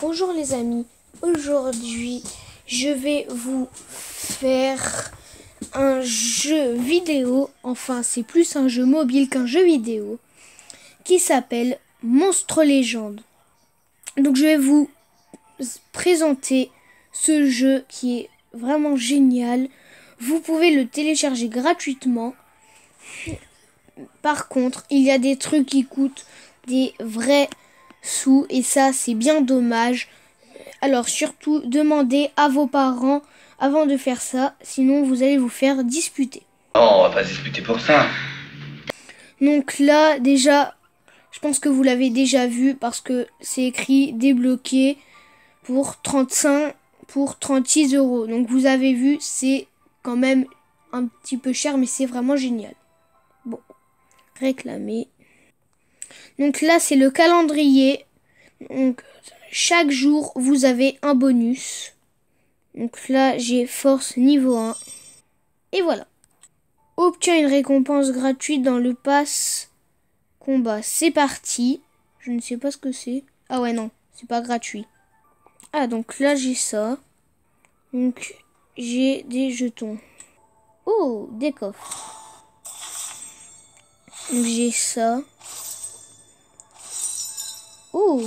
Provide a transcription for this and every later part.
Bonjour les amis, aujourd'hui je vais vous faire un jeu vidéo, enfin c'est plus un jeu mobile qu'un jeu vidéo, qui s'appelle Monstre Légende. Donc je vais vous présenter ce jeu qui est vraiment génial. Vous pouvez le télécharger gratuitement. Par contre, il y a des trucs qui coûtent des vrais sous et ça c'est bien dommage. Alors surtout demandez à vos parents avant de faire ça, sinon vous allez vous faire disputer. Non, on va pas se disputer pour ça. Donc là déjà, je pense que vous l'avez déjà vu parce que c'est écrit débloqué pour 36 €. Donc vous avez vu, c'est quand même un petit peu cher mais c'est vraiment génial. Bon, réclamer. Donc là c'est le calendrier. Donc chaque jour vous avez un bonus. Donc là j'ai force niveau 1. Et voilà. Obtiens une récompense gratuite dans le pass combat. C'est parti. Je ne sais pas ce que c'est. Ah ouais non, c'est pas gratuit. Ah donc là j'ai ça. Donc j'ai des jetons. Oh, des coffres. Donc j'ai ça. Oh.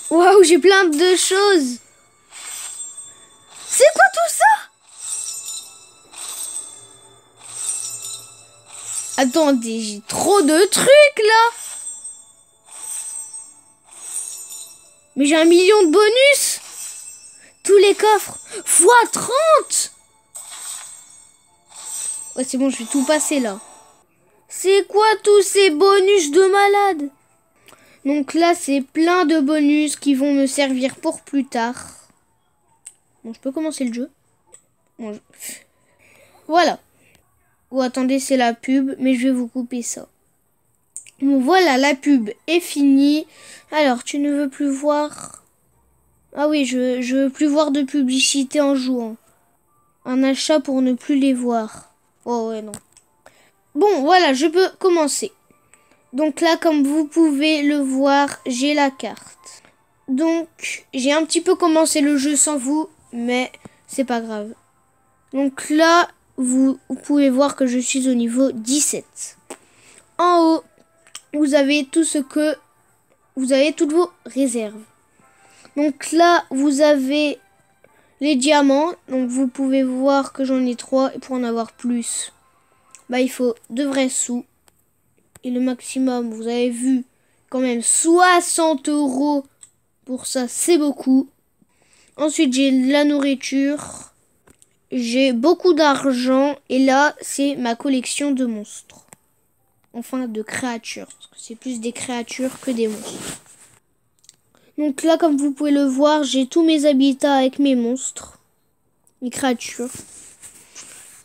Waouh, j'ai plein de choses. C'est quoi tout ça? Attendez, j'ai trop de trucs là. Mais j'ai 1 million de bonus. Tous les coffres fois 30. Ouais, c'est bon, je vais tout passer là. C'est quoi tous ces bonus de malade? Donc là, c'est plein de bonus qui vont me servir pour plus tard. Bon, je peux commencer le jeu. Bon, voilà. Oh, attendez, c'est la pub, mais je vais vous couper ça. Bon, voilà, la pub est finie. Alors, tu ne veux plus voir... Ah oui, je veux plus voir de publicité en jouant. Un achat pour ne plus les voir. Oh ouais, non. Bon, voilà, je peux commencer. Donc là, comme vous pouvez le voir, j'ai la carte. Donc, j'ai un petit peu commencé le jeu sans vous, mais c'est pas grave. Donc là, vous pouvez voir que je suis au niveau 17. En haut, vous avez tout ce que... Vous avez toutes vos réserves. Donc là, vous avez les diamants. Donc vous pouvez voir que j'en ai 3. Et pour en avoir plus, bah, il faut de vrais sous. Et le maximum, vous avez vu, quand même 60 € pour ça, c'est beaucoup. Ensuite, j'ai la nourriture. J'ai beaucoup d'argent. Et là, c'est ma collection de monstres. Enfin, de créatures. Parce que c'est plus des créatures que des monstres. Donc là, comme vous pouvez le voir, j'ai tous mes habitats avec mes monstres. Mes créatures.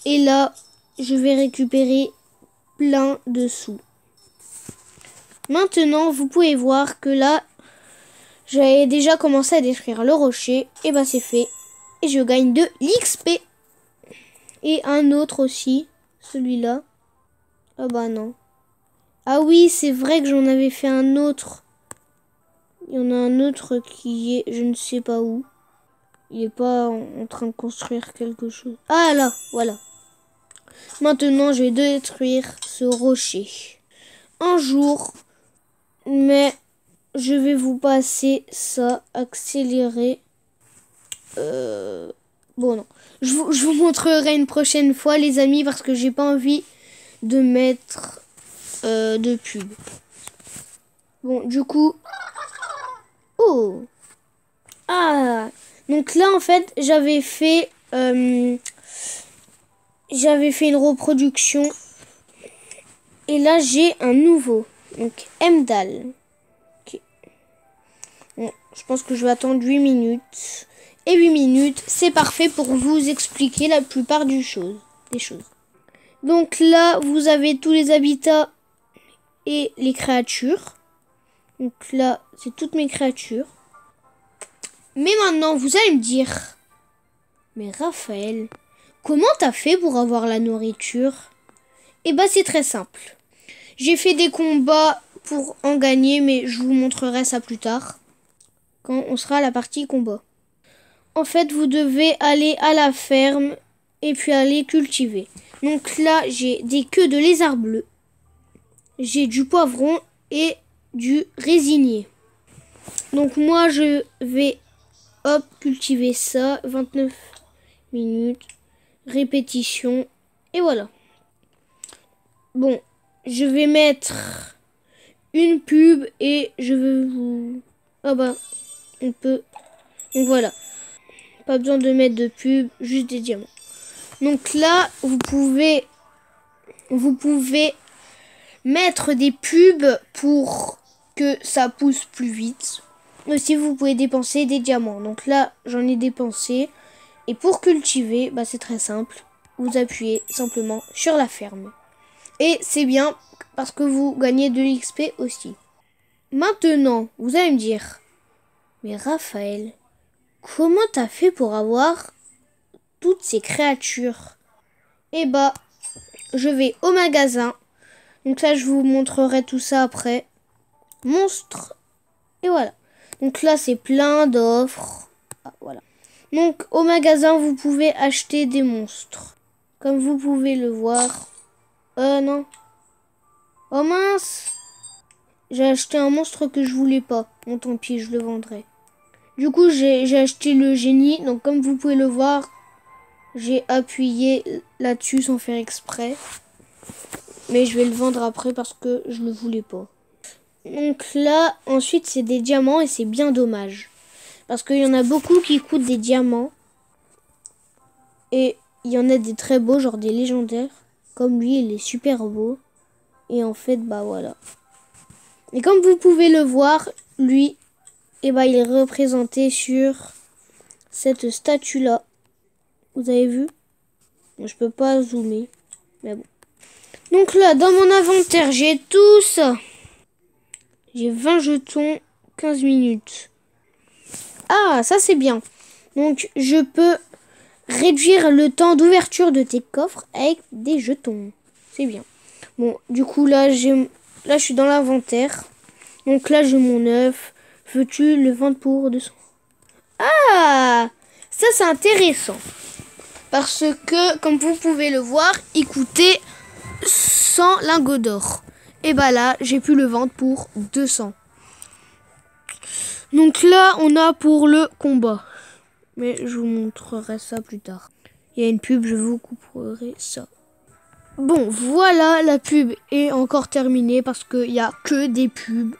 Et là, je vais récupérer plein de sous. Maintenant, vous pouvez voir que là, j'avais déjà commencé à détruire le rocher. Et bah c'est fait. Et je gagne de l'XP. Et un autre aussi. Celui-là. Ah bah non. Ah oui, c'est vrai que j'en avais fait un autre. Il y en a un autre qui est, je ne sais pas où. Il n'est pas en train de construire quelque chose. Ah là, voilà. Maintenant, je vais détruire ce rocher. Un jour... Mais je vais vous passer ça, accélérer. Bon, non. Je vous montrerai une prochaine fois, les amis, parce que j'ai pas envie de mettre de pub. Bon, du coup... Oh! Ah! Donc là, en fait, j'avais fait une reproduction. Et là, j'ai un nouveau. Donc, Emdal. Okay. Bon, je pense que je vais attendre 8 minutes. Et 8 minutes, c'est parfait pour vous expliquer la plupart des choses. Donc là, vous avez tous les habitats et les créatures. Donc là, c'est toutes mes créatures. Mais maintenant, vous allez me dire... Mais Raphaël, comment t'as fait pour avoir la nourriture? Eh ben, c'est très simple. J'ai fait des combats pour en gagner, mais je vous montrerai ça plus tard, quand on sera à la partie combat. En fait, vous devez aller à la ferme et puis aller cultiver. Donc là, j'ai des queues de lézard bleu, j'ai du poivron et du résinier. Donc moi, je vais, hop, cultiver ça, 29 minutes, répétition, et voilà. Bon, je vais mettre une pub et je vais vous... Ah bah, on peut... Donc voilà. Pas besoin de mettre de pub, juste des diamants. Donc là, vous pouvez mettre des pubs pour que ça pousse plus vite. Aussi, vous pouvez dépenser des diamants. Donc là, j'en ai dépensé. Et pour cultiver, bah, c'est très simple. Vous appuyez simplement sur la ferme. Et c'est bien parce que vous gagnez de l'XP aussi. Maintenant, vous allez me dire, mais Raphaël, comment t'as fait pour avoir toutes ces créatures? Eh bah, je vais au magasin. Donc là, je vous montrerai tout ça après. Monstres. Et voilà. Donc là, c'est plein d'offres. Ah, voilà. Donc, au magasin, vous pouvez acheter des monstres. Comme vous pouvez le voir. Non. Oh mince! J'ai acheté un monstre que je voulais pas. Bon, tant pis, je le vendrai. Du coup, j'ai acheté le génie. Donc, comme vous pouvez le voir, j'ai appuyé là-dessus sans faire exprès. Mais je vais le vendre après parce que je le voulais pas. Donc là, ensuite, c'est des diamants et c'est bien dommage. Parce qu'il y en a beaucoup qui coûtent des diamants. Et il y en a des très beaux, genre des légendaires. Comme lui, il est super beau. Et en fait, bah voilà. Et comme vous pouvez le voir, lui, eh bah, il est représenté sur cette statue-là. Vous avez vu? Je peux pas zoomer. Mais bon. Donc là, dans mon inventaire, j'ai tout ça. J'ai 20 jetons, 15 minutes. Ah, ça c'est bien. Donc, je peux réduire le temps d'ouverture de tes coffres avec des jetons. C'est bien. Bon, du coup, là, je suis dans l'inventaire. Donc là, j'ai mon œuf. Veux-tu le vendre pour 200? Ah, ça, c'est intéressant. Parce que, comme vous pouvez le voir, il coûtait 100 lingots d'or. Et bah là, j'ai pu le vendre pour 200. Donc là, on a pour le combat. Mais je vous montrerai ça plus tard. Il y a une pub, je vous couperai ça. Bon, voilà, la pub est encore terminée parce qu'il n'y a que des pubs.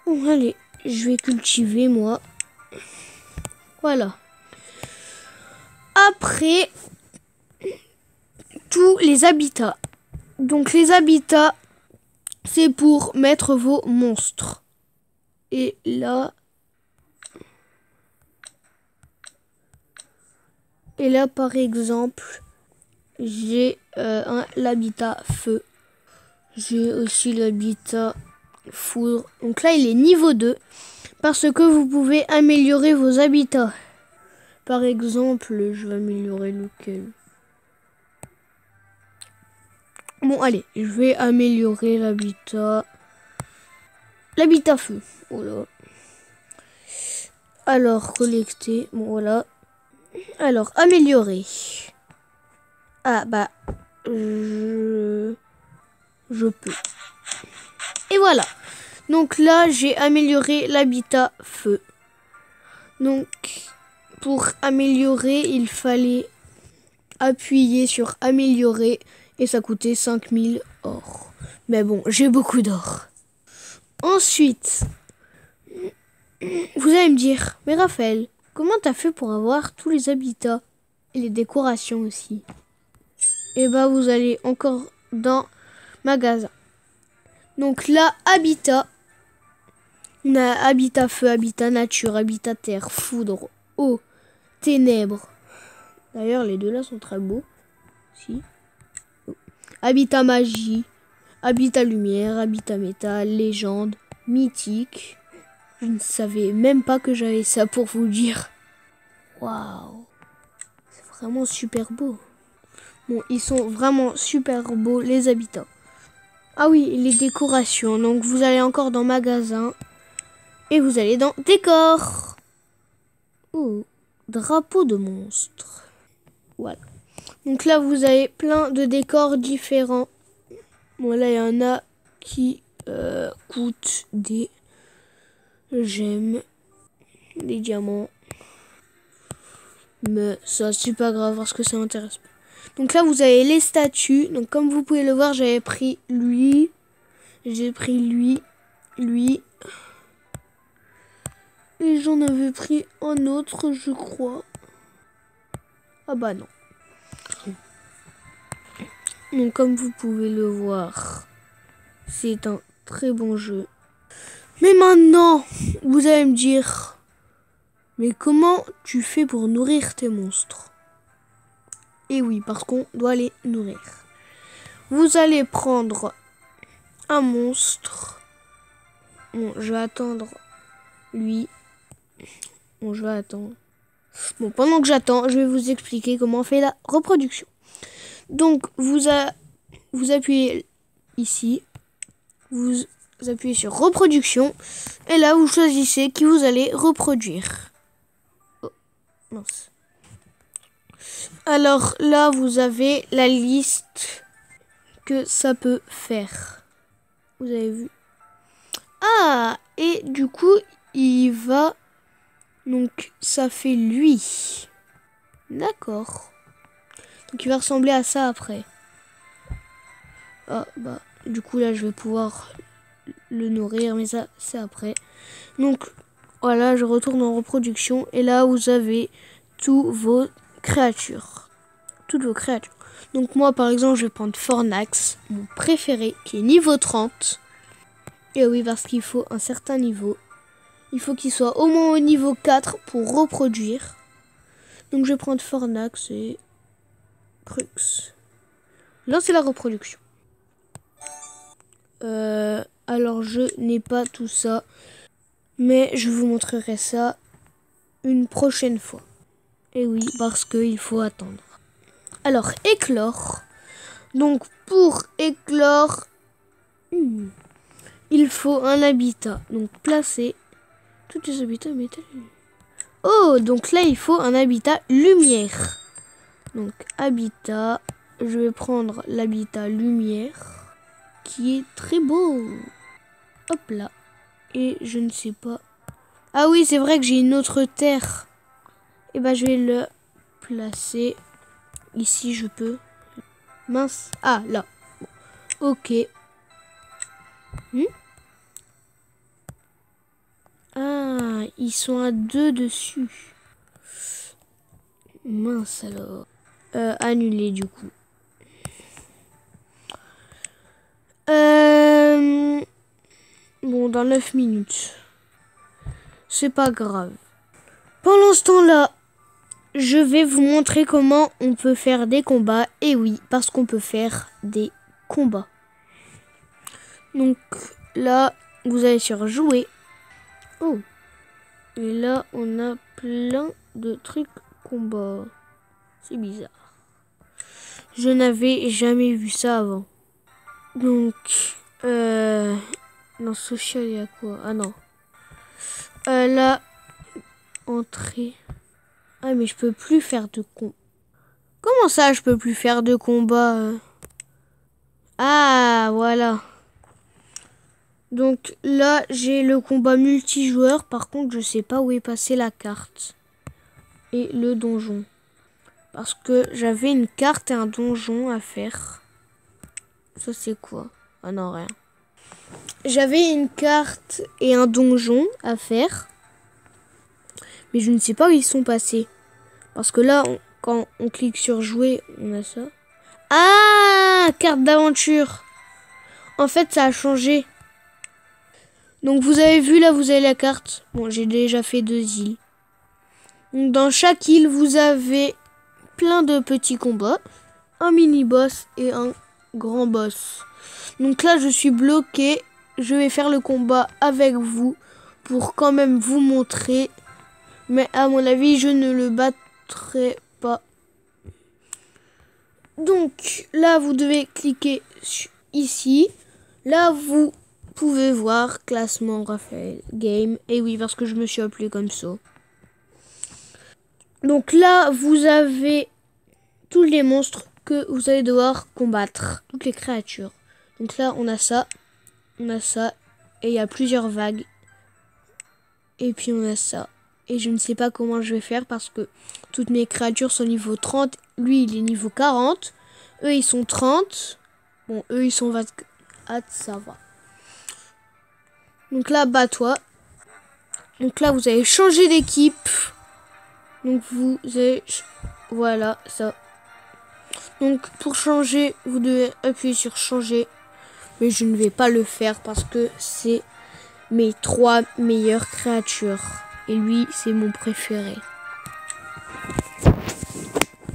Bon, allez, je vais cultiver, moi. Voilà. Après, tous les habitats. Donc, les habitats, c'est pour mettre vos monstres. Et là... Et là, par exemple, j'ai l'habitat feu. J'ai aussi l'habitat foudre. Donc là, il est niveau 2. Parce que vous pouvez améliorer vos habitats. Par exemple, je vais améliorer lequel? Bon, allez, je vais améliorer l'habitat. L'habitat feu. Voilà. Alors, collecter. Bon, voilà. Alors, améliorer. Ah, bah, je peux. Et voilà. Donc là, j'ai amélioré l'habitat feu. Donc, pour améliorer, il fallait appuyer sur améliorer et ça coûtait 5000 or. Mais bon, j'ai beaucoup d'or. Ensuite, vous allez me dire, mais Raphaël, comment t'as fait pour avoir tous les habitats et les décorations aussi? Et bah, vous allez encore dans magasin. Donc là, habitat. On a habitat feu, habitat nature, habitat terre, foudre, eau, ténèbres. D'ailleurs, les deux là sont très beaux. Si. Habitat magie, habitat lumière, habitat métal, légende, mythique. Je ne savais même pas que j'avais ça pour vous dire. Waouh. C'est vraiment super beau. Bon, ils sont vraiment super beaux, les habitats. Ah oui, les décorations. Donc vous allez encore dans magasin. Et vous allez dans décor. Oh, drapeau de monstre. Voilà. Donc là, vous avez plein de décors différents. Bon, là, il y en a qui coûtent des gemmes, des diamants. Mais ça, c'est pas grave parce que ça m'intéresse pas. Donc là, vous avez les statues. Donc comme vous pouvez le voir, j'avais pris lui. J'ai pris lui. Et j'en avais pris un autre, je crois. Ah bah non. Donc comme vous pouvez le voir, c'est un très bon jeu. Mais maintenant, vous allez me dire, mais comment tu fais pour nourrir tes monstres? Et oui, parce qu'on doit les nourrir. Vous allez prendre un monstre. Bon, je vais attendre lui. Bon, je vais attendre. Bon, pendant que j'attends, je vais vous expliquer comment on fait la reproduction. Donc, vous appuyez ici. Vous appuyez sur reproduction. Et là, vous choisissez qui vous allez reproduire. Oh, mince. Alors là, vous avez la liste que ça peut faire. Vous avez vu? Ah, et du coup, il va... Donc, ça fait lui. D'accord. Donc, il va ressembler à ça après. Ah, bah, du coup, là, je vais pouvoir le nourrir, mais ça, c'est après. Donc, voilà, je retourne en reproduction. Et là, vous avez toutes vos créatures. Donc, moi, par exemple, je vais prendre Fornax, mon préféré, qui est niveau 30. Et oui, parce qu'il faut un certain niveau. Il faut qu'il soit au moins au niveau 4 pour reproduire. Donc je vais prendre Fornax et Crux. Lancer la reproduction. Alors je n'ai pas tout ça. Mais je vous montrerai ça une prochaine fois. Et oui, parce qu'il faut attendre. Alors, éclore. Donc pour éclore, il faut un habitat. Donc placer tous les habitats métal. Oh, donc là, il faut un habitat lumière. Donc, habitat. Je vais prendre l'habitat lumière. Qui est très beau. Hop là. Et je ne sais pas. Ah oui, c'est vrai que j'ai une autre terre. Et ben, je vais le placer. Ici, je peux. Mince. Ah, là. Ok. Ah, ils sont à 2 dessus. Mince alors. Annuler du coup. Bon, dans 9 minutes. C'est pas grave. Pendant ce temps-là, je vais vous montrer comment on peut faire des combats. Et oui, parce qu'on peut faire des combats. Donc là, vous allez sur jouer. Oh. Et là, on a plein de trucs combat. C'est bizarre. Je n'avais jamais vu ça avant. Donc, dans social, il y a quoi? Ah non. Là, entrée. Ah, mais je peux plus faire de combat. Comment ça, je peux plus faire de combat? Ah, voilà. Donc là, j'ai le combat multijoueur. Par contre, je sais pas où est passée la carte. Et le donjon. Parce que j'avais une carte et un donjon à faire. Ça, c'est quoi? Ah non, rien. J'avais une carte et un donjon à faire. Mais je ne sais pas où ils sont passés. Parce que là, quand on clique sur jouer, on a ça. Ah, carte d'aventure. En fait, ça a changé. Donc vous avez vu, là, vous avez la carte. Bon, j'ai déjà fait 2 îles. Donc dans chaque île, vous avez plein de petits combats. Un mini-boss et un grand boss. Donc là, je suis bloqué. Je vais faire le combat avec vous pour quand même vous montrer. Mais à mon avis, je ne le battrai pas. Donc là, vous devez cliquer ici. Là, vous pouvez voir classement Raphaël Game. Et oui, parce que je me suis appelé comme ça. Donc là, vous avez tous les monstres que vous allez devoir combattre. Toutes les créatures. Donc là, on a ça. On a ça. Et il y a plusieurs vagues. Et puis on a ça. Et je ne sais pas comment je vais faire parce que toutes mes créatures sont niveau 30. Lui, il est niveau 40. Eux, ils sont 30. Bon, eux, ils sont 24. Ça va. Donc là, bats-toi. Donc là, vous allez changer d'équipe. Donc vous avez... Voilà, ça. Donc pour changer, vous devez appuyer sur changer. Mais je ne vais pas le faire parce que c'est mes 3 meilleures créatures. Et lui, c'est mon préféré.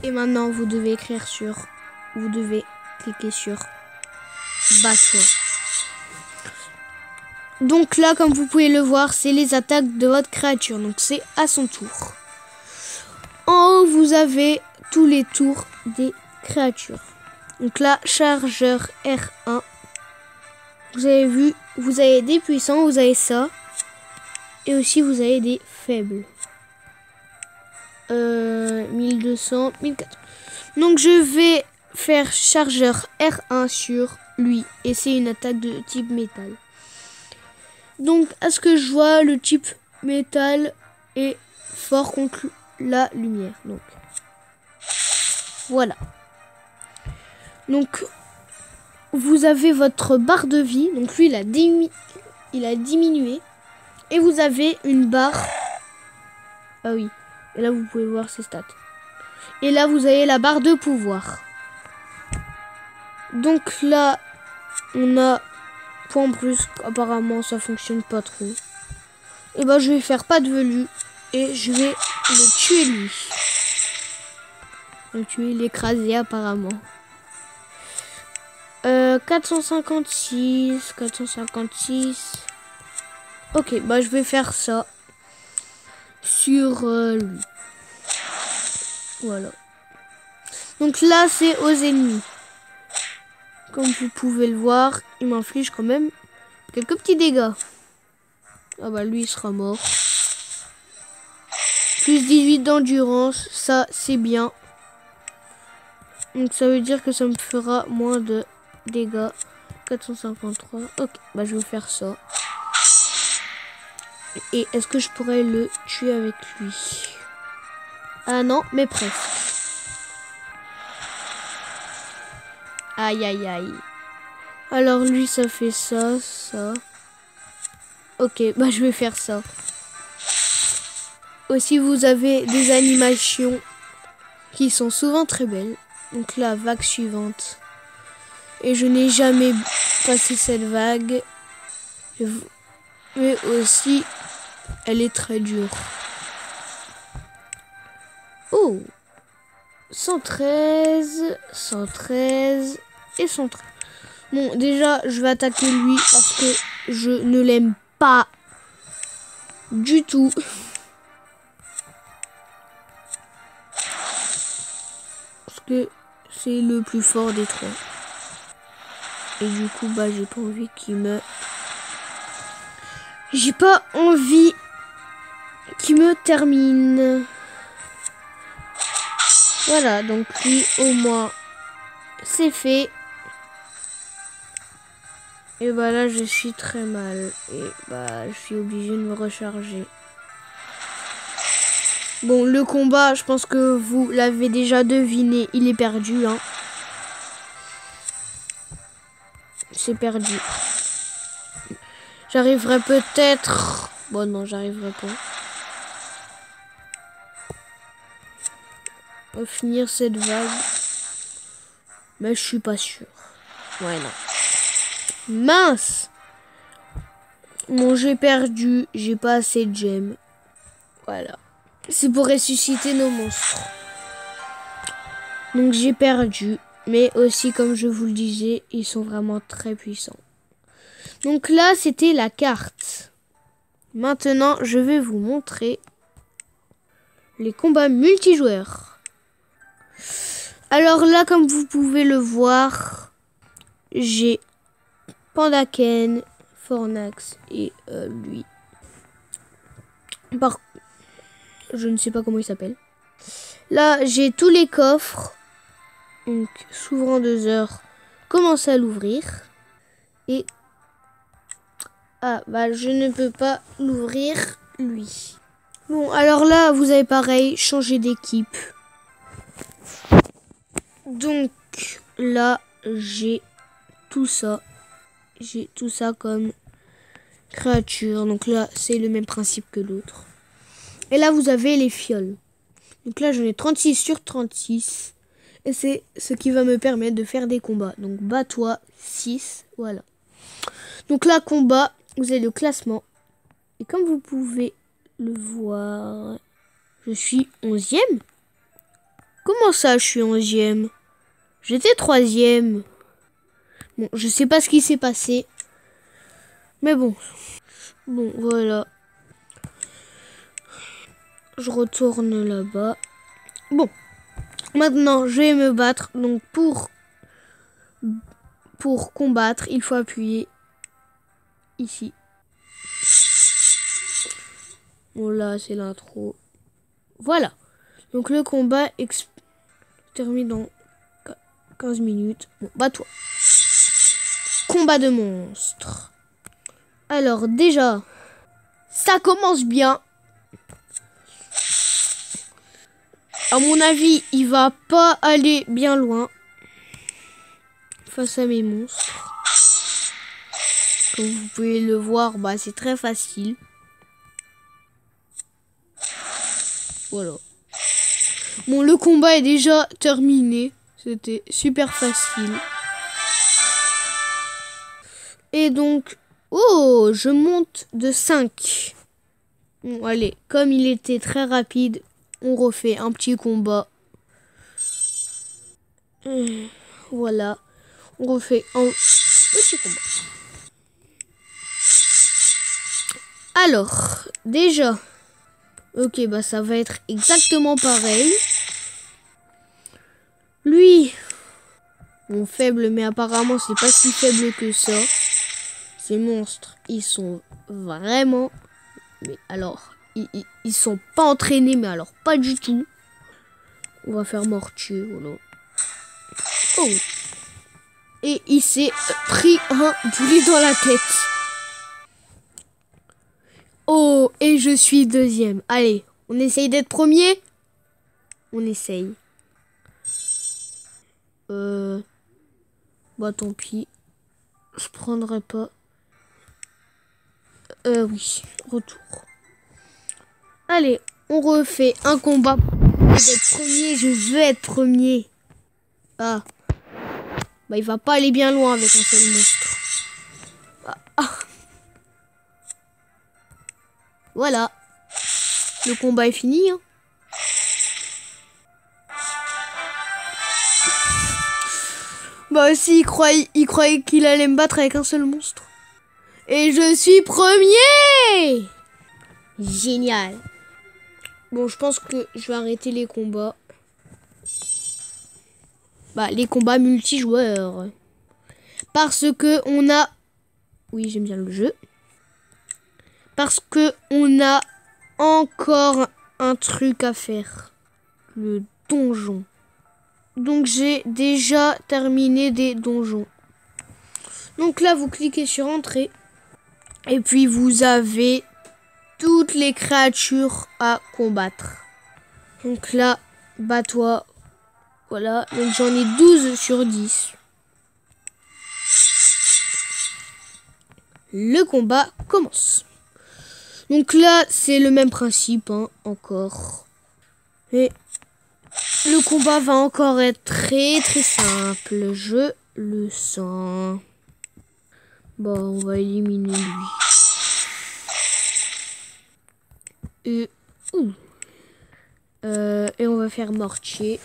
Et maintenant, vous devez écrire sur... Vous devez cliquer sur bats-toi. Donc là, comme vous pouvez le voir, c'est les attaques de votre créature. Donc c'est à son tour. En haut, vous avez tous les tours des créatures. Donc là, chargeur R1. Vous avez vu, vous avez des puissants, vous avez ça. Et aussi, vous avez des faibles. 1200, 1400. Donc je vais faire chargeur R1 sur lui. Et c'est une attaque de type métal. Donc à ce que je vois, le type métal est fort contre la lumière. Donc voilà. Donc vous avez votre barre de vie. Donc lui, il a diminué. Et vous avez une barre. Ah oui. Et là, vous pouvez voir ses stats. Et là, vous avez la barre de pouvoir. Donc là, on a point brusque. Apparemment, ça fonctionne pas trop. Et ben, je vais faire pas de velu. Et je vais le tuer lui. Le tuer, l'écraser apparemment. 456. 456. Ok, bah je vais faire ça. Sur lui. Voilà. Donc là, c'est aux ennemis. Comme vous pouvez le voir, il m'inflige quand même quelques petits dégâts. Ah bah lui, il sera mort. Plus 18 d'endurance, ça c'est bien. Donc ça veut dire que ça me fera moins de dégâts. 453. Ok, bah je vais faire ça. Et est-ce que je pourrais le tuer avec lui? Ah non, mais presque. Aïe, aïe, aïe. Alors lui, ça fait ça, ça. Ok, bah je vais faire ça. Aussi, vous avez des animations qui sont souvent très belles. Donc la vague suivante. Et je n'ai jamais passé cette vague. Mais aussi, elle est très dure. Oh, 113, 113 et 113. Bon, déjà, je vais attaquer lui parce que je ne l'aime pas du tout. Parce que c'est le plus fort des trois. Et du coup, bah, j'ai pas envie qu'il me... J'ai pas envie qu'il me termine. Voilà, donc lui, au moins, c'est fait. Et bah là, je suis très mal. Et bah, je suis obligée de me recharger. Bon, le combat, je pense que vous l'avez déjà deviné. Il est perdu, hein. C'est perdu. J'arriverai peut-être... Bon, non, j'arriverai pas. On va finir cette vague. Mais je suis pas sûr. Ouais, non. Mince! Bon, j'ai perdu. J'ai pas assez de gemmes. Voilà. C'est pour ressusciter nos monstres. Donc j'ai perdu. Mais aussi, comme je vous le disais, ils sont vraiment très puissants. Donc là, c'était la carte. Maintenant, je vais vous montrer les combats multijoueurs. Alors là, comme vous pouvez le voir, j'ai Pandaken, Fornax et lui. Je ne sais pas comment il s'appelle. Là, j'ai tous les coffres. Donc, s'ouvrant 2 heures, commence à l'ouvrir. Et... ah, bah, je ne peux pas l'ouvrir, lui. Bon, alors là, vous avez pareil, changé d'équipe. Donc, là, j'ai tout ça. J'ai tout ça comme créature. Donc là, c'est le même principe que l'autre. Et là, vous avez les fioles. Donc là, j'en ai 36 sur 36. Et c'est ce qui va me permettre de faire des combats. Donc, bats-toi 6. Voilà. Donc là, combat, vous avez le classement. Et comme vous pouvez le voir, je suis 11e. Comment ça, je suis 11e? J'étais 3e. Bon, je sais pas ce qui s'est passé. Mais bon. Bon, voilà. Je retourne là-bas. Bon. Maintenant, je vais me battre. Donc, pour combattre, il faut appuyer ici. Bon, là, c'est l'intro. Voilà. Donc, le combat termine dans 15 minutes. Bon, bats-toi. Combat de monstres. Alors, déjà, ça commence bien. À mon avis, il va pas aller bien loin face à mes monstres. Comme vous pouvez le voir, bah, c'est très facile. Voilà. Bon, le combat est déjà terminé. C'était super facile. Et donc, oh, je monte de 5. Bon, allez, comme il était très rapide, on refait un petit combat. Voilà. On refait un petit combat. Alors, déjà. Ok, bah ça va être exactement pareil. Lui. Bon, faible, mais apparemment c'est pas si faible que ça. Ces monstres, ils sont vraiment... mais alors, ils sont pas entraînés, mais alors pas du tout. On va faire mortier, voilà. Oh. Et il s'est pris un boulet dans la tête. Oh, et je suis 2e. Allez, on essaye d'être premier. On essaye. Bah tant pis. Je prendrai pas. Oui, retour. Allez, on refait un combat. D'être premier, je veux être premier. Ah. Bah il va pas aller bien loin avec un seul monstre. Ah. Voilà. Le combat est fini. Hein. Bah aussi, il croyait qu'il allait me battre avec un seul monstre. Et je suis premier! Génial. Bon, je pense que je vais arrêter les combats. Bah, les combats multijoueurs. Parce que on a... oui, j'aime bien le jeu. Parce que on a encore un truc à faire. Le donjon. Donc, j'ai déjà terminé des donjons. Donc là, vous cliquez sur Entrée. Et puis, vous avez toutes les créatures à combattre. Donc là, bats-toi. Voilà, donc j'en ai 12 sur 10. Le combat commence. Donc là, c'est le même principe, hein, encore. Et le combat va encore être très très simple. Je le sens. Bon, on va éliminer lui. Et on va faire mortier.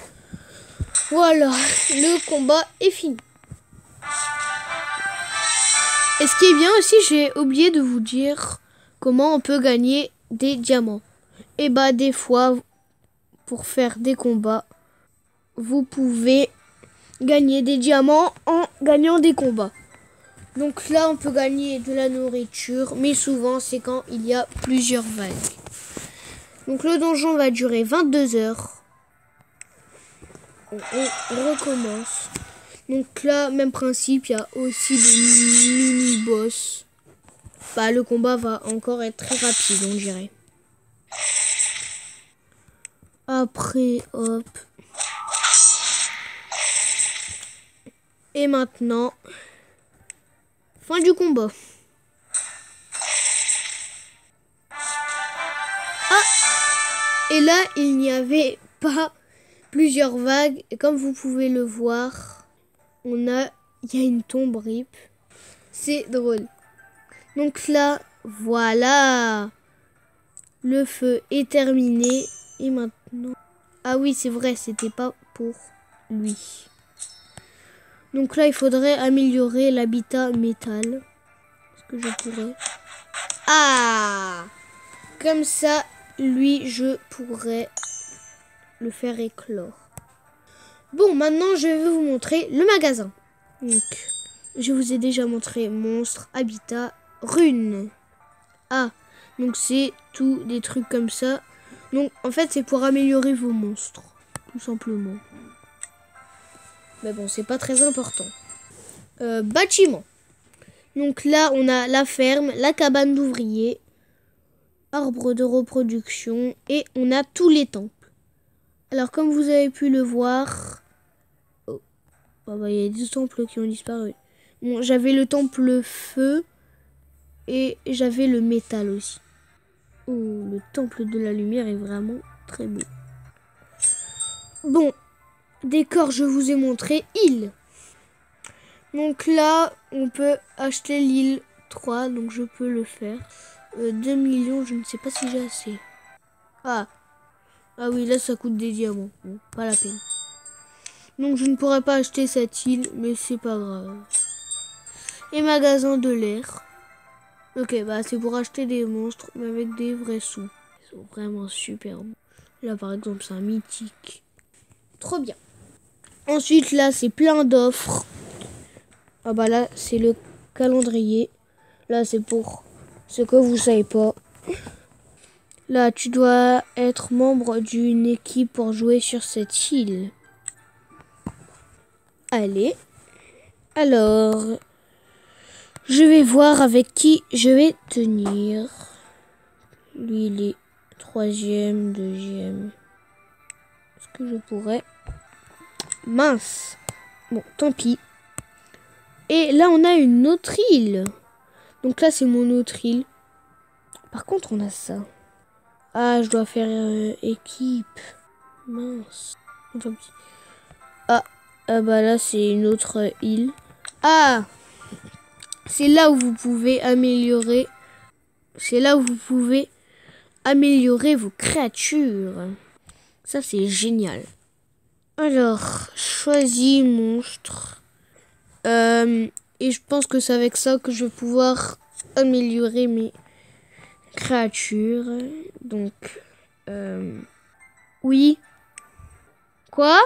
Voilà, le combat est fini. Et ce qui est bien aussi, j'ai oublié de vous dire comment on peut gagner des diamants. Et bah des fois, pour faire des combats, vous pouvez gagner des diamants en gagnant des combats. Donc là, on peut gagner de la nourriture, mais souvent, c'est quand il y a plusieurs vagues. Donc le donjon va durer 22 heures. On recommence. Donc là, même principe, il y a aussi des mini-boss. Bah, le combat va encore être très rapide, on dirait. Après, hop. Et maintenant, fin du combat. Ah! Et là, il n'y avait pas plusieurs vagues. Et comme vous pouvez le voir, il y a une tombe rip. C'est drôle. Donc là, voilà. Le feu est terminé. Et maintenant... Ah oui, c'est vrai, c'était pas pour lui. Donc là, il faudrait améliorer l'habitat métal. Est-ce que je pourrais? Ah! Comme ça, lui, je pourrais le faire éclore. Bon, maintenant, je vais vous montrer le magasin. Donc, je vous ai déjà montré monstre, habitat, runes. Ah, donc c'est tout des trucs comme ça. Donc, en fait, c'est pour améliorer vos monstres, tout simplement. Mais bon, c'est pas très important. Bâtiment. Donc là, on a la ferme, la cabane d'ouvriers, arbre de reproduction et on a tous les temples. Alors, comme vous avez pu le voir... Oh, bah, il y a des temples qui ont disparu. Bon, j'avais le temple feu et j'avais le métal aussi. Oh, le temple de la lumière est vraiment très beau. Bon, décor, je vous ai montré île. Donc là, on peut acheter l'île 3, donc je peux le faire. 2 millions, je ne sais pas si j'ai assez. Ah oui, là ça coûte des diamants. Bon, pas la peine. Donc je ne pourrais pas acheter cette île, mais c'est pas grave. Et magasin de l'air. Ok, bah c'est pour acheter des monstres, mais avec des vrais sous. Ils sont vraiment super bons. Là par exemple, c'est un mythique. Trop bien. Ensuite, là, c'est plein d'offres. Ah bah là, c'est le calendrier. Là, c'est pour ce que vous savez pas. Là, tu dois être membre d'une équipe pour jouer sur cette île. Allez. Alors, je vais voir avec qui je vais tenir. Lui, il est 3e, 2e. Est-ce que je pourrais... Mince. Bon, tant pis. Et là, on a une autre île. Donc là, c'est mon autre île. Par contre, on a ça. Ah, je dois faire équipe. Mince. Ah, bah là, c'est une autre île. Ah, c'est là où vous pouvez améliorer. C'est là où vous pouvez améliorer vos créatures. Ça, c'est génial. Alors, choisis monstre. Et je pense que c'est avec ça que je vais pouvoir améliorer mes créatures. Donc, oui. Quoi?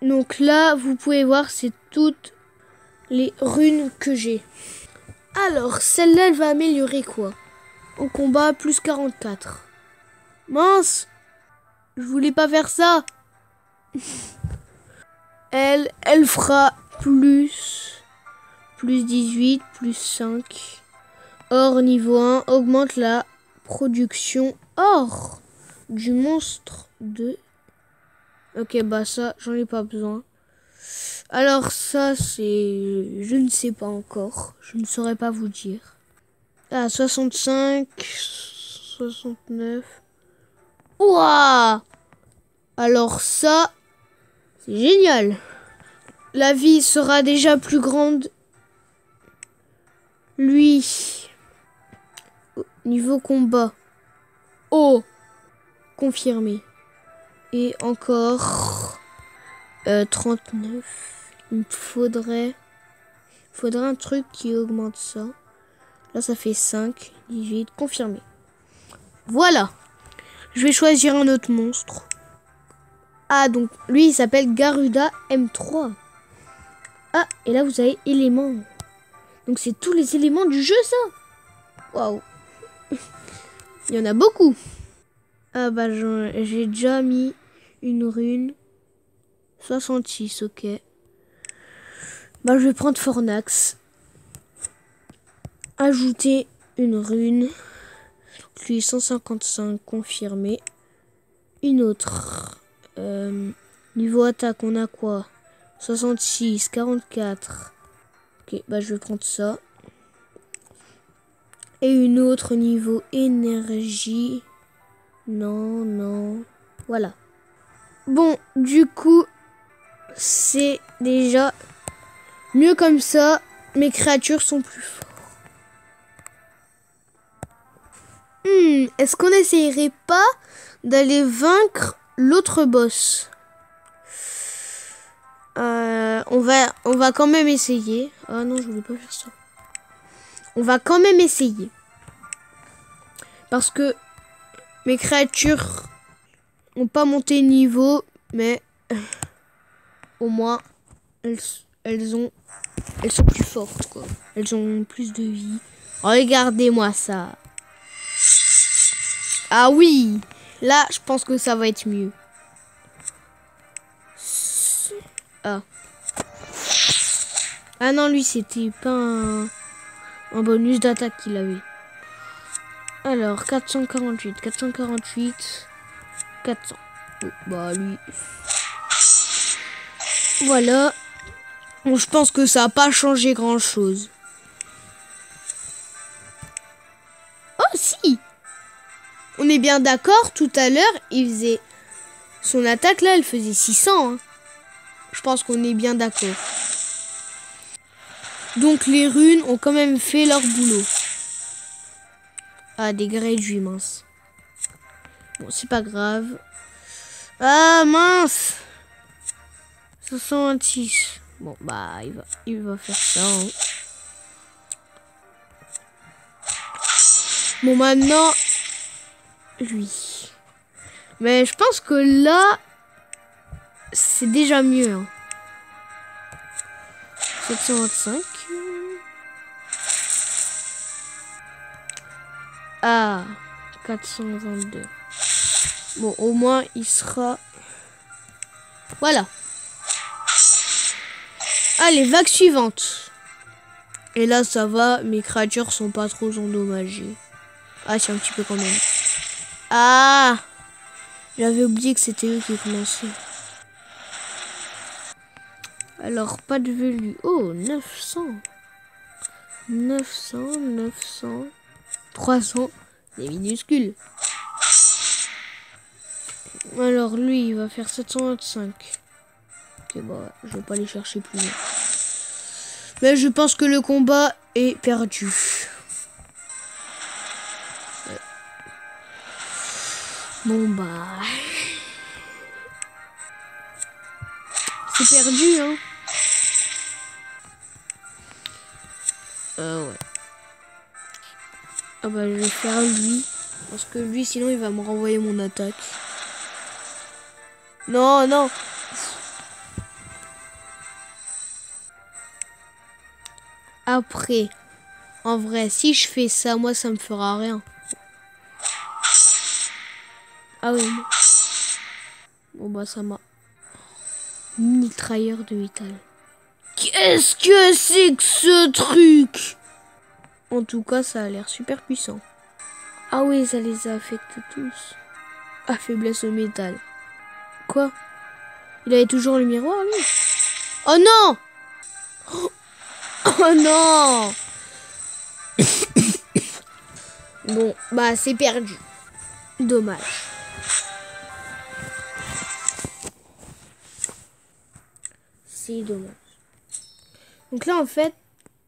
Donc là, vous pouvez voir, c'est toutes les runes que j'ai. Alors, celle-là, elle va améliorer quoi? Au combat, plus 44. Mince! Je voulais pas faire ça. Elle fera plus 18, plus 5. Or, niveau 1, augmente la production or du monstre 2. Ok, bah ça, j'en ai pas besoin. Alors ça, c'est... Je ne sais pas encore. Je ne saurais pas vous dire. Ah, 65, 69. Ouah! Alors ça, c'est génial. La vie sera déjà plus grande. Lui, niveau combat. Oh, confirmé. Et encore 39. Il me faudrait un truc qui augmente ça. Là, ça fait 5, 18, confirmé. Voilà. Je vais choisir un autre monstre. Ah, donc lui, il s'appelle Garuda M3. Ah, et là, vous avez éléments. Donc c'est tous les éléments du jeu, ça. Waouh. Il y en a beaucoup. Ah bah j'ai déjà mis une rune. 66, ok. Bah je vais prendre Fornax. Ajouter une rune. Lui 155, confirmé. Une autre. Niveau attaque, on a quoi? 66, 44. Ok, bah je vais prendre ça. Et une autre niveau énergie. Non, non. Voilà. Bon, du coup, c'est déjà mieux comme ça. Mes créatures sont plus fortes. Est-ce qu'on n'essayerait pas d'aller vaincre l'autre boss? On va quand même essayer. Ah non, je voulais pas faire ça. On va quand même essayer. Parce que mes créatures n'ont pas monté niveau, mais au moins elles sont plus fortes, quoi. Elles ont plus de vie. Regardez-moi ça. Ah oui, là je pense que ça va être mieux. Ah. Ah non, lui c'était pas un bonus d'attaque qu'il avait. Alors 448, 400. Oh, bah lui. Voilà. Bon, je pense que ça n'a pas changé grand chose. Oh si. On est bien d'accord, tout à l'heure, il faisait... Son attaque là, elle faisait 600. Hein. Je pense qu'on est bien d'accord. Donc les runes ont quand même fait leur boulot. Ah, des réduits, mince. Bon, c'est pas grave. Ah, mince. 526. Bon, bah, il va faire ça. Hein. Bon, maintenant, lui. Mais je pense que là, c'est déjà mieux. Hein. 725. Ah, 422. Bon, au moins, il sera... Voilà. Allez, vague suivante. Et là, ça va. Mes créatures sont pas trop endommagées. Ah, c'est un petit peu quand même. Ah! J'avais oublié que c'était eux qui commençaient. Alors, pas de velu. Oh, 900. 900. 300. C'est minuscule. Alors, lui, il va faire 725. Ok, bah, je vais pas aller chercher plus loin. Mais je pense que le combat est perdu. Ouais. Bon, bah... C'est perdu, hein. Ouais. Ah bah, je vais faire lui. Parce que lui, sinon, il va me renvoyer mon attaque. Non, non. Après, en vrai, si je fais ça, moi, ça me fera rien. Ah oui. Bon, bah, ça m'a... Mitrailleur de métal. Qu'est-ce que c'est que ce truc? En tout cas, ça a l'air super puissant. Ah oui, ça les affecte tous. Ah, faiblesse au métal. Quoi? Il avait toujours le miroir, lui? Oh non! Oh non! Bon, bah c'est perdu. Dommage. C'est dommage. Donc là, en fait,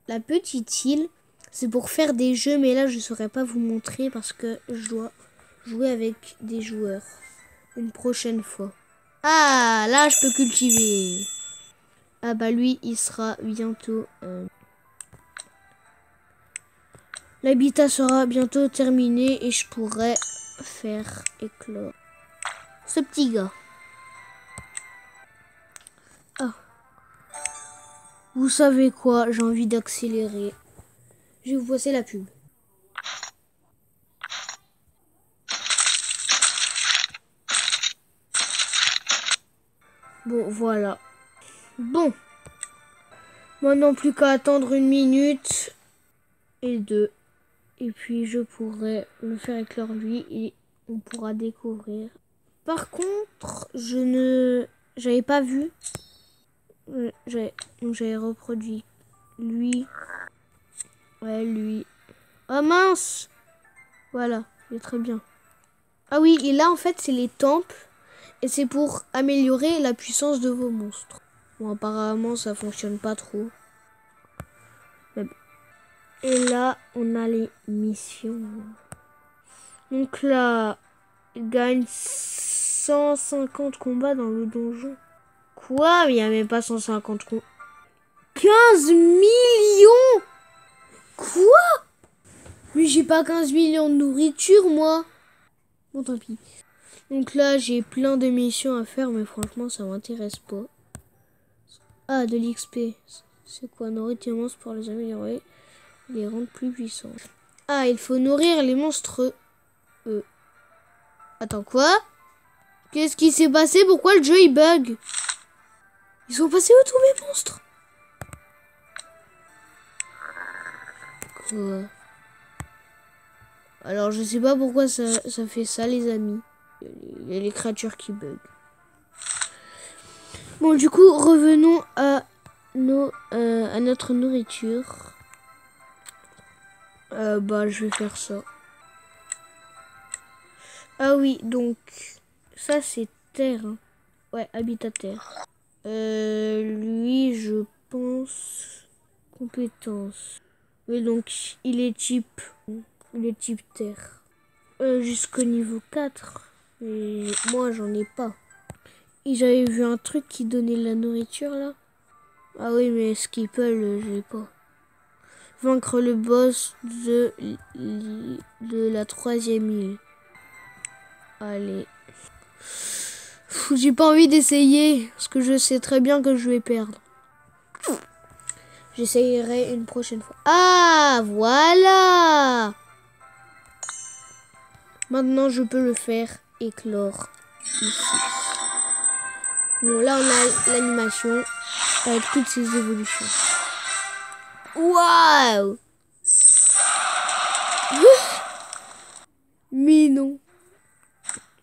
la petite île, c'est pour faire des jeux, mais là, je ne saurais pas vous montrer parce que je dois jouer avec des joueurs une prochaine fois. Ah, là, je peux cultiver. Ah bah lui, il sera bientôt... L'habitat sera bientôt terminé et je pourrai faire éclore ce petit gars. Ah. Vous savez quoi? J'ai envie d'accélérer. Je vais vous passer la pub. Bon, voilà. Bon. Maintenant, plus qu'à attendre 1 minute et 2. Et puis, je pourrai le faire éclore lui et on pourra découvrir. Par contre, j'avais pas vu. J'avais reproduit lui. Ouais, lui. Oh mince! Voilà, il est très bien. Ah oui, et là, en fait, c'est les temples. Et c'est pour améliorer la puissance de vos monstres. Bon, apparemment, ça fonctionne pas trop. Mais bon. Et là, on a les missions. Donc là, il gagne 150 combats dans le donjon. Quoi? Mais il n'y a même pas 150 combats. 15 millions? Quoi? Mais j'ai pas 15 millions de nourriture, moi. Bon, tant pis. Donc là, j'ai plein de missions à faire, mais franchement, ça m'intéresse pas. Ah, de l'XP. C'est quoi? Nourrir tes monstres pour les améliorer, les rendre plus puissants. Ah, il faut nourrir les monstres. Attends, quoi? Qu'est-ce qui s'est passé? Pourquoi le jeu, il bug? Ils sont passés où tous mes monstres? Quoi? Alors, je sais pas pourquoi ça fait ça, les amis. Il y a les créatures qui bug. Bon, du coup, revenons à notre nourriture. Je vais faire ça. Ah oui, donc, ça, c'est terre. Hein. Ouais, habitat terre. Lui, je pense... Compétence. Oui, donc, il est type terre. Jusqu'au niveau 4. Mais moi, j'en ai pas. Et j'avais vu un truc qui donnait de la nourriture, là. Ah oui, mais Skipple, je l'ai pas. Vaincre le boss de la 3e île. Allez. J'ai pas envie d'essayer, parce que je sais très bien que je vais perdre. J'essayerai une prochaine fois. Ah, voilà! Maintenant, je peux le faire éclore ici. Bon, là, on a l'animation avec toutes ces évolutions. Waouh! Mais non.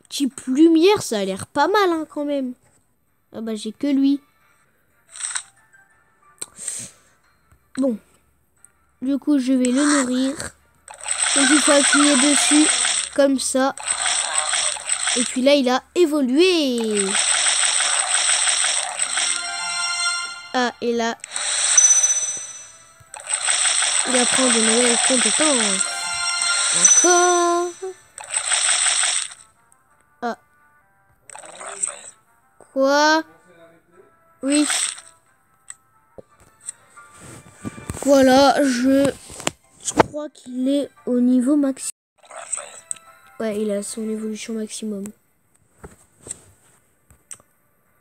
Type lumière, ça a l'air pas mal, hein, quand même. Ah bah, j'ai que lui. Bon. Du coup, je vais le nourrir. Donc, il faut appuyer dessus, comme ça. Et puis là, il a évolué. Ah, et là, il apprend de nouvelles compétences. Encore. Ah. Quoi? Oui. Voilà, je crois qu'il est au niveau maximum. Ouais, il a son évolution maximum.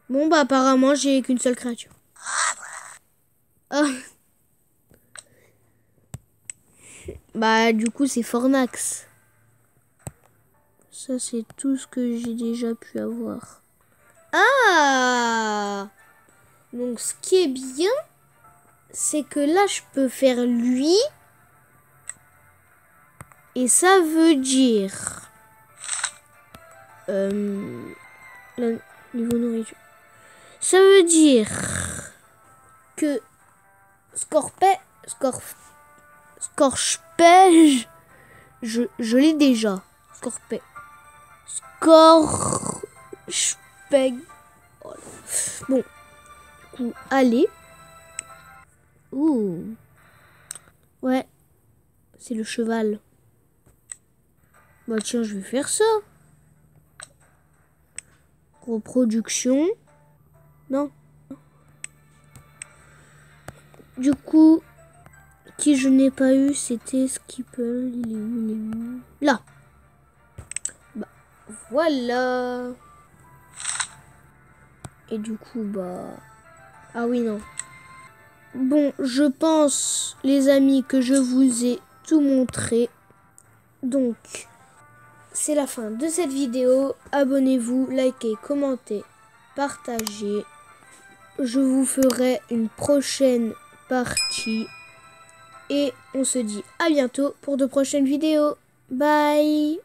Bon, bah apparemment, j'ai qu'une seule créature. Ah. Bah, du coup, c'est Fornax. Ça, c'est tout ce que j'ai déjà pu avoir. Ah! Donc, ce qui est bien, c'est que là, je peux faire lui. Et ça veut dire... niveau nourriture. Ça veut dire que Scorchpège, je l'ai déjà. Scorchpège. Oh bon, du coup, allez. Ouh. Ouais, c'est le cheval. Bah tiens, je vais faire ça. Reproduction. Non. Du coup, qui je n'ai pas eu, c'était Skipple. Il est où? Là. Bah, voilà. Et du coup, bah... Ah oui, non. Bon, je pense, les amis, que je vous ai tout montré. Donc, c'est la fin de cette vidéo. Abonnez-vous, likez, commentez, partagez. Je vous ferai une prochaine partie. Et on se dit à bientôt pour de prochaines vidéos. Bye!